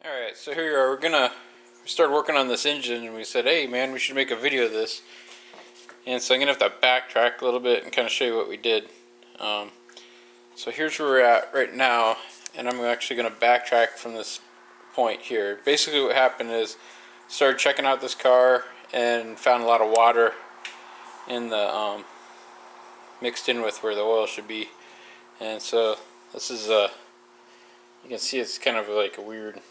Alright, so here we are. We started working on this engine and we said, hey man, we should make a video of this. And so I'm going to have to backtrack a little bit and kind of show you what we did. So here's where we're at right now, and I'm actually going to backtrack from this point here. Basically what happened is, started checking out this car and found a lot of water in the, mixed in with where the oil should be. And so this is, you can see it's kind of like a weird,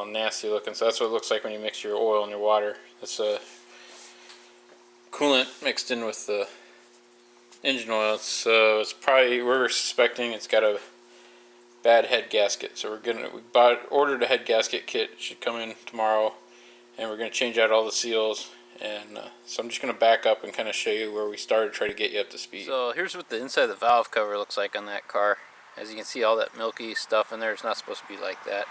nasty looking. So that's what it looks like when you mix your oil and your water. It's a coolant mixed in with the engine oil. So it's probably, we're suspecting it's got a bad head gasket. So ordered a head gasket kit. It should come in tomorrow, and we're gonna change out all the seals. And so I'm just gonna back up and kind of show you where we started, try to get you up to speed. So here's what the inside of the valve cover looks like on that car. As you can see, all that milky stuff in there. It's not supposed to be like that.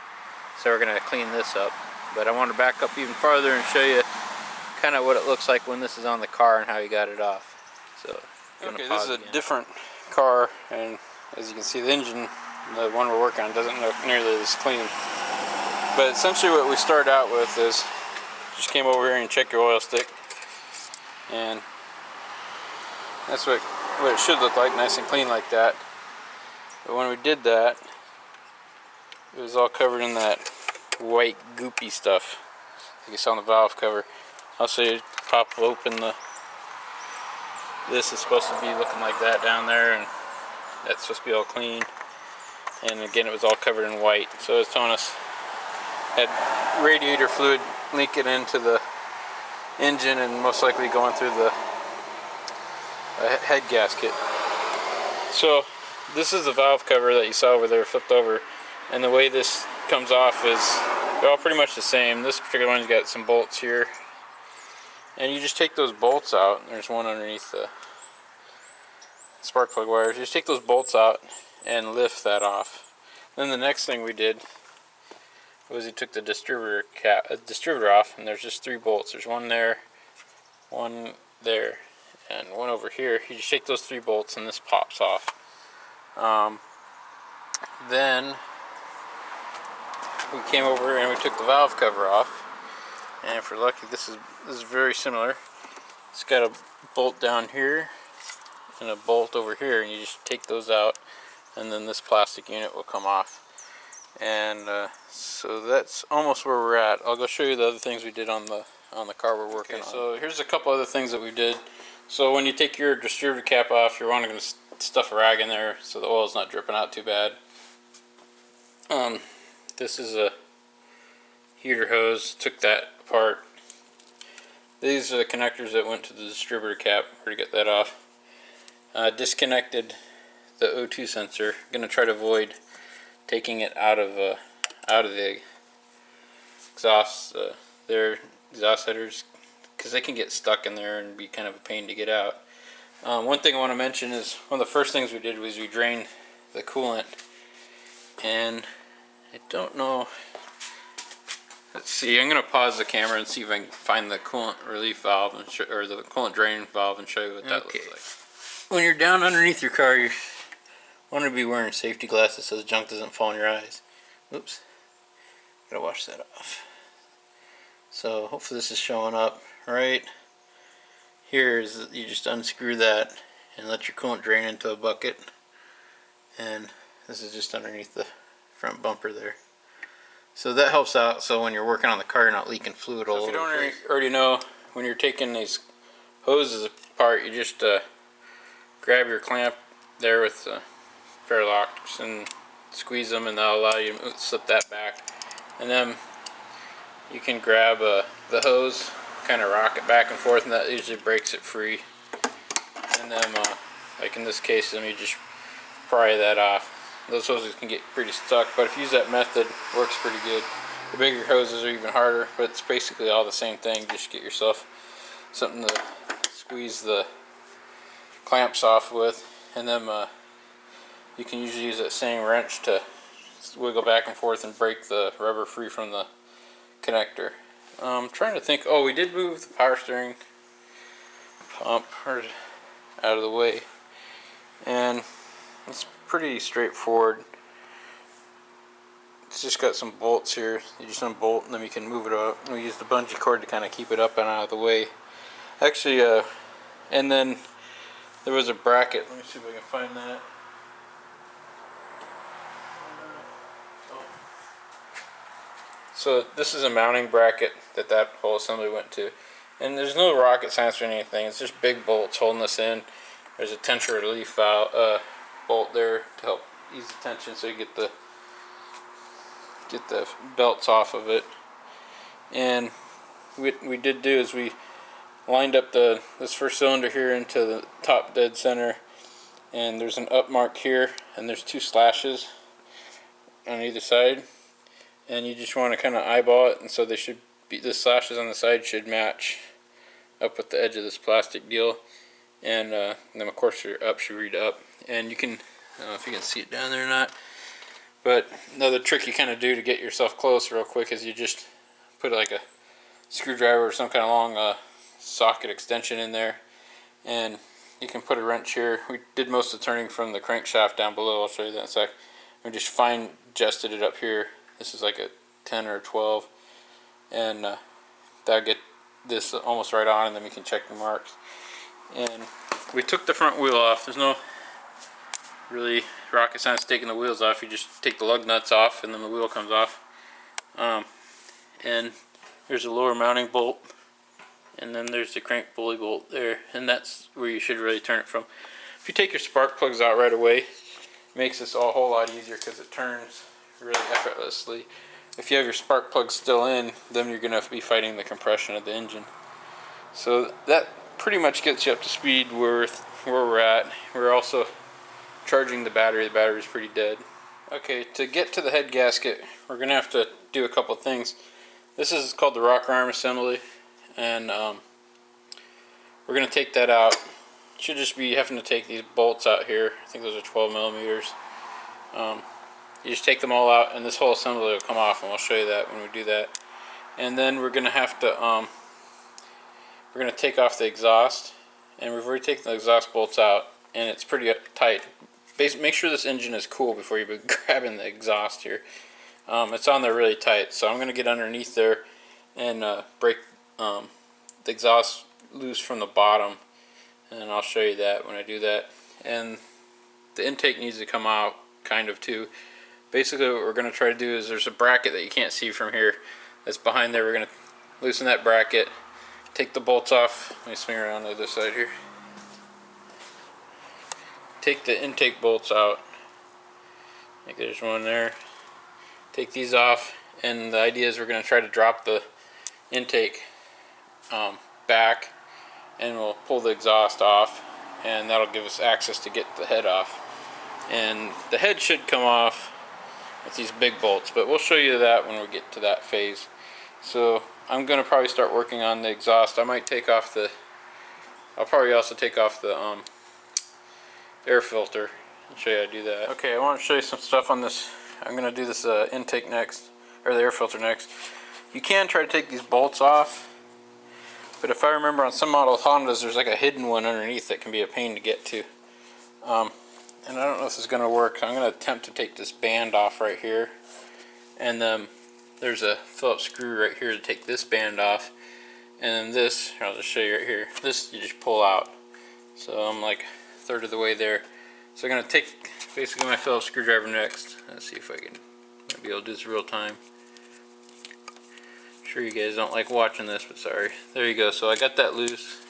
So we're gonna clean this up. But I want to back up even farther and show you kind of what it looks like when this is on the car and how you got it off. So okay, this is a different car, and as you can see, the engine, the one we're working on, doesn't look nearly as clean. But essentially what we started out with is just came over here and checked your oil stick, and that's what it should look like, nice and clean like that. But when we did that, it was all covered in that white goopy stuff like you saw on the valve cover. Also, you pop open this is supposed to be looking like that down there, and that's supposed to be all clean. And again, it was all covered in white. So it's telling us had radiator fluid leaking into the engine and most likely going through the head gasket. So this is the valve cover that you saw over there flipped over, and the way this comes off is they're all pretty much the same. This particular one's got some bolts here, and you just take those bolts out. There's one underneath the spark plug wires. You just take those bolts out and lift that off. Then the next thing we did was we took the distributor off, and there's just 3 bolts. There's one there, and one over here. You just shake those 3 bolts and this pops off. Then we came over and we took the valve cover off, and if we're lucky, this is very similar. It's got a bolt down here and a bolt over here, and you just take those out, and then this plastic unit will come off. And so that's almost where we're at. I'll go show you the other things we did on the car we're working on. So here's a couple other things that we did. So when you take your distributor cap off, you're wanting to stuff a rag in there so the oil's not dripping out too bad. This is a heater hose. Took that apart. These are the connectors that went to the distributor cap. Where to get that off. Disconnected the O2 sensor. Going to try to avoid taking it out of the exhaust exhaust headers, because they can get stuck in there and be kind of a pain to get out. One thing I want to mention is one of the first things we did was we drained the coolant, and I don't know. Let's see. I'm going to pause the camera and see if I can find the coolant relief valve or the coolant drain valve and show you what that looks like. When you're down underneath your car, you want to be wearing safety glasses so the junk doesn't fall in your eyes. Oops. Gotta wash that off. So hopefully this is showing up right. Here is, you just unscrew that and let your coolant drain into a bucket. And this is just underneath the front bumper there. So that helps out, so when you're working on the car, you're not leaking fluid all over. If you don't already know, when you're taking these hoses apart, you just grab your clamp there with the fair locks and squeeze them, and that'll allow you to slip that back. And then you can grab the hose, kind of rock it back and forth, and that usually breaks it free. And then, like in this case, let me just pry that off. Those hoses can get pretty stuck, but if you use that method, it works pretty good. The bigger hoses are even harder, but it's basically all the same thing. Just get yourself something to squeeze the clamps off with, and then you can usually use that same wrench to wiggle back and forth and break the rubber free from the connector. I'm trying to think. Oh, we did move the power steering pump out of the way, and it's pretty straightforward. it's just got some bolts here. You just unbolt and then you can move it up. And we use the bungee cord to kind of keep it up and out of the way. Actually, and then there was a bracket. Let me see if I can find that. So this is a mounting bracket that whole assembly went to. And there's no rocket science or anything. It's just big bolts holding this in. There's a tension relief valve, bolt there to help ease the tension so you get the belts off of it. And what we did do is we lined up this first cylinder here into the top dead center, and there's an up mark here, and there's 2 slashes on either side, and you just want to kind of eyeball it, and so they should be, the slashes on the side should match up with the edge of this plastic deal, and then of course your up should read up. And you can, I don't know if you can see it down there or not, but another trick you kind of do to get yourself close real quick is you just put like a screwdriver or some kind of long socket extension in there, and you can put a wrench here. We did most of the turning from the crankshaft down below. I'll show you that in a sec. We just fine adjusted it up here. This is like a 10 or a 12, and that'll get this almost right on, and then we can check the marks. And we took the front wheel off. There's no really rocket science taking the wheels off. You just take the lug nuts off, and then the wheel comes off. And here's a lower mounting bolt, and then there's the crank pulley bolt there, and that's where you should really turn it from. If you take your spark plugs out right away, it makes this a whole lot easier because it turns really effortlessly. If you have your spark plugs still in, then you're going to be fighting the compression of the engine. So that pretty much gets you up to speed where we're at. We're also charging the battery. The battery's pretty dead. Okay, to get to the head gasket, we're going to have to do a couple things. This is called the rocker arm assembly, and we're going to take that out. Should just be having to take these bolts out here. I think those are 12 millimeters. You just take them all out, and this whole assembly will come off, and we'll show you that when we do that. And then we're going to have to take off the exhaust, and we've already taken the exhaust bolts out, and it's pretty tight. Make sure this engine is cool before you be grabbing the exhaust here. It's on there really tight, so I'm going to get underneath there and break the exhaust loose from the bottom, and I'll show you that when I do that. And the intake needs to come out kind of too. Basically what we're going to try to do is there's a bracket that you can't see from here that's behind there. We're going to loosen that bracket, take the bolts off. Let me swing around the other side here. Take the intake bolts out. I think there's one there. Take these off, and the idea is we're going to try to drop the intake back, and we'll pull the exhaust off, and that'll give us access to get the head off. And the head should come off with these big bolts, but we'll show you that when we get to that phase. So I'm going to probably start working on the exhaust. I might take off the, I'll probably also take off the air filter. I'll show you how to do that. Okay, I want to show you some stuff on this. I'm going to do this intake next, or the air filter next. You can try to take these bolts off, but if I remember on some model Hondas, there's like a hidden one underneath that can be a pain to get to. And I don't know if this is going to work. I'm going to attempt to take this band off right here, and there's a Phillips screw right here to take this band off, and then this, I'll just show you right here, this you just pull out. So I'm like a third of the way there. So I'm going to take basically my Phillips screwdriver next. Let's see if I can be able to do this real time. I'm sure you guys don't like watching this, but sorry. There you go. So I got that loose,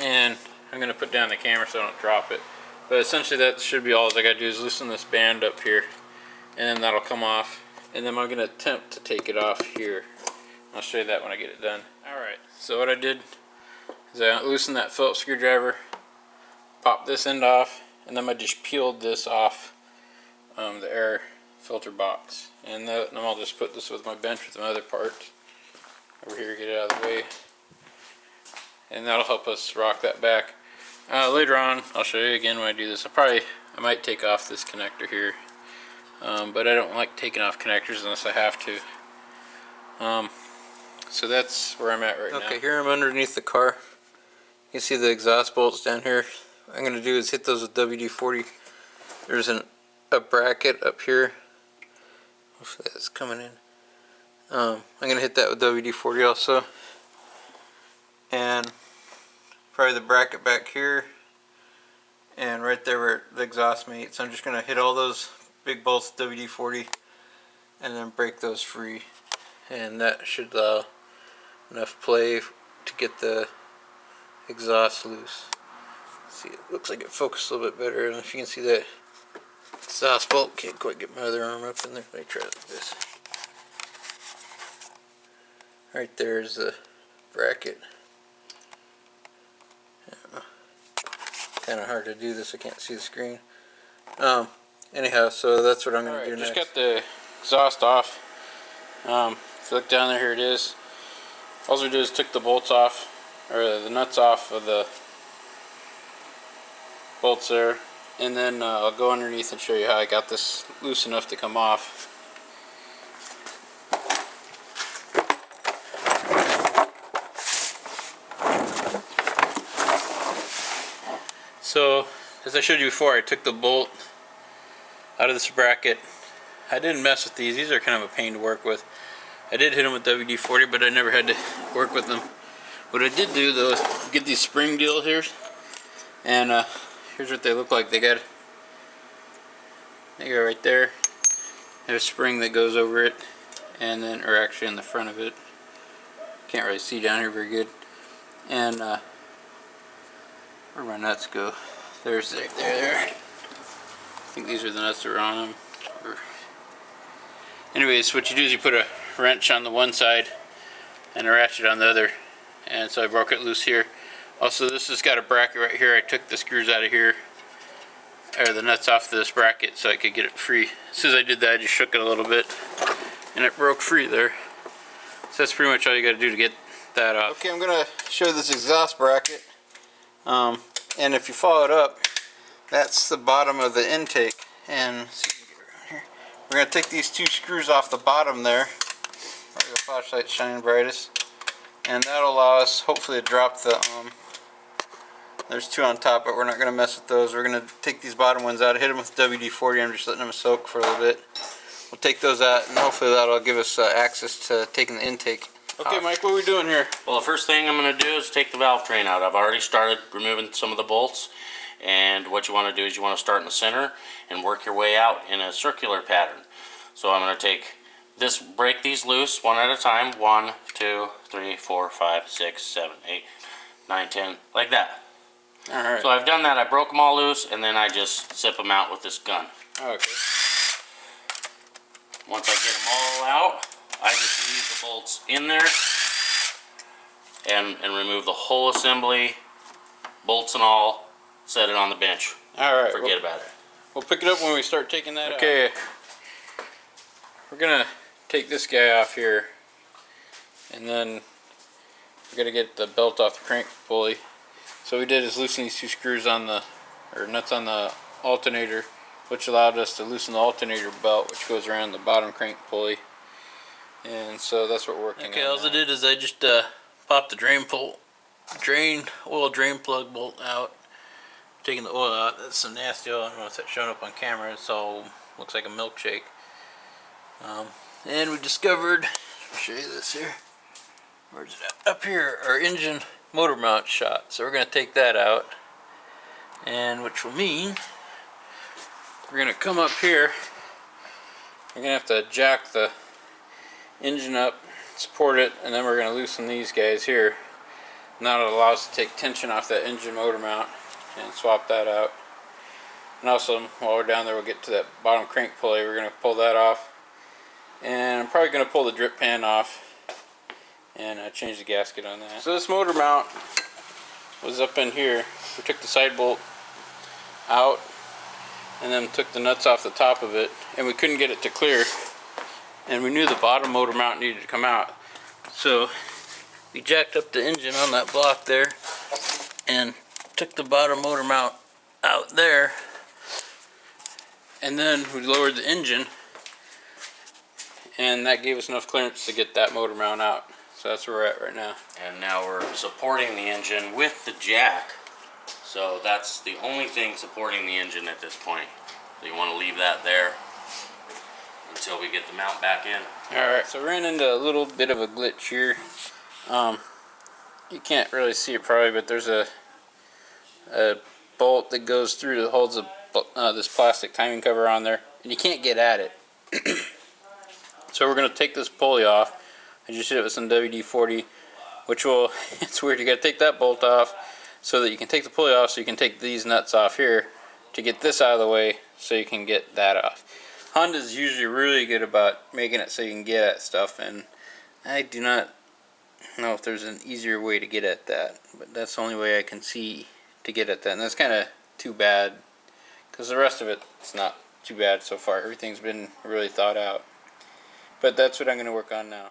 and I'm going to put down the camera so I don't drop it. But essentially that should be all I got to do is loosen this band up here, and then that'll come off. And then I'm going to attempt to take it off here. I'll show you that when I get it done. Alright, so what I did is I loosened that Phillips screwdriver, popped this end off, and then I just peeled this off the air filter box. And then I'll just put this with my bench with my other part over here, get it out of the way. And that'll help us rock that back. Later on, I'll show you again when I do this. I might take off this connector here, but I don't like taking off connectors unless I have to. So that's where I'm at right now. Okay, here I'm underneath the car. You can see the exhaust bolts down here. What I'm going to do is hit those with WD-40. There's an a bracket up here. Hopefully that's coming in. I'm going to hit that with WD-40 also. And probably the bracket back here. And right there where the exhaust meets. I'm just going to hit all those big bolts with WD-40 and then break those free. And that should allow enough play to get the exhaust loose. See, it looks like it focused a little bit better. And if you can see that exhaust bolt, can't quite get my other arm up in there. Let me try it like this. Right there's the bracket. Kind of hard to do this, I can't see the screen. Anyhow, so that's what I'm going to do next. Just got the exhaust off. If you look down there, here it is. All we did is took the bolts off, or the nuts off of the bolts there, and then I'll go underneath and show you how I got this loose enough to come off. So, as I showed you before, I took the bolt out of this bracket. I didn't mess with these. These are kind of a pain to work with. I did hit them with WD-40, but I never had to work with them. What I did do, though, is get these spring deals here. And here's what they look like. They go right there. There's a spring that goes over it, and then, or actually in the front of it. Can't really see down here very good. And where'd my nuts go? There's there. I think these are the nuts that are on them. Anyways, what you do is you put a wrench on the one side and a ratchet on the other. And so I broke it loose here. Also, this has got a bracket right here. I took the screws out of here, or the nuts off this bracket, so I could get it free. As soon as I did that, I just shook it a little bit, and it broke free there. So that's pretty much all you got to do to get that off. Okay, I'm going to show this exhaust bracket. And if you follow it up, that's the bottom of the intake. And we're going to take these two screws off the bottom there. The flashlight's shining brightest. And that'll allow us, hopefully, to drop the, there's two on top, but we're not going to mess with those. We're going to take these bottom ones out, hit them with WD-40. I'm just letting them soak for a little bit. We'll take those out, and hopefully that'll give us access to taking the intake. Okay, Mike, what are we doing here? Well, the first thing I'm going to do is take the valve train out. I've already started removing some of the bolts, and what you want to do is you want to start in the center and work your way out in a circular pattern. So I'm going to take this, break these loose one at a time. 1, 2, 3, 4, 5, 6, 7, 8, 9, 10, like that. Alright. So I've done that. I broke them all loose, and then I just zip them out with this gun. Okay. Once I get them all out, I just leave the bolts in there and remove the whole assembly, bolts and all, set it on the bench. Alright. Forget about it. We'll pick it up when we start taking that out. Okay. We're going to take this guy off here, and then we're going to get the belt off the crank pulley. So what we did is loosen these two screws on the, or nuts on the alternator, which allowed us to loosen the alternator belt, which goes around the bottom crank pulley. And so that's what we're working on. Okay, all I did is I just popped the oil drain plug bolt out. Taking the oil out. That's some nasty oil. I don't know if that's showing up on camera. It's all looks like a milkshake. And we discovered, I'll show you this here. Where's it at? Up here, our engine motor mount shot. So we're going to take that out. And which will mean we're going to come up here. We're going to have to jack the engine up, support it, and then we're going to loosen these guys here. And that'll allow us to take tension off that engine motor mount and swap that out. And also, while we're down there, we'll get to that bottom crank pulley. We're going to pull that off. And I'm probably going to pull the drip pan off and change the gasket on that. So this motor mount was up in here. We took the side bolt out and then took the nuts off the top of it, and we couldn't get it to clear, and we knew the bottom motor mount needed to come out. So we jacked up the engine on that block there and took the bottom motor mount out there, and then we lowered the engine, and that gave us enough clearance to get that motor mount out. So that's where we're at right now. And now we're supporting the engine with the jack. So that's the only thing supporting the engine at this point. So you want to leave that there until we get the mount back in. Alright, so we ran into a little bit of a glitch here. You can't really see it probably, but there's a bolt that goes through that holds this plastic timing cover on there, and you can't get at it. So we're going to take this pulley off. I just hit it with some WD-40, which will, it's weird, you got to take that bolt off so that you can take the pulley off, so you can take these nuts off here to get this out of the way so you can get that off. Honda's usually really good about making it so you can get at stuff, and I do not know if there's an easier way to get at that, but that's the only way I can see to get at that, and that's kind of too bad, because the rest of it's not too bad so far. Everything's been really thought out, but that's what I'm going to work on now.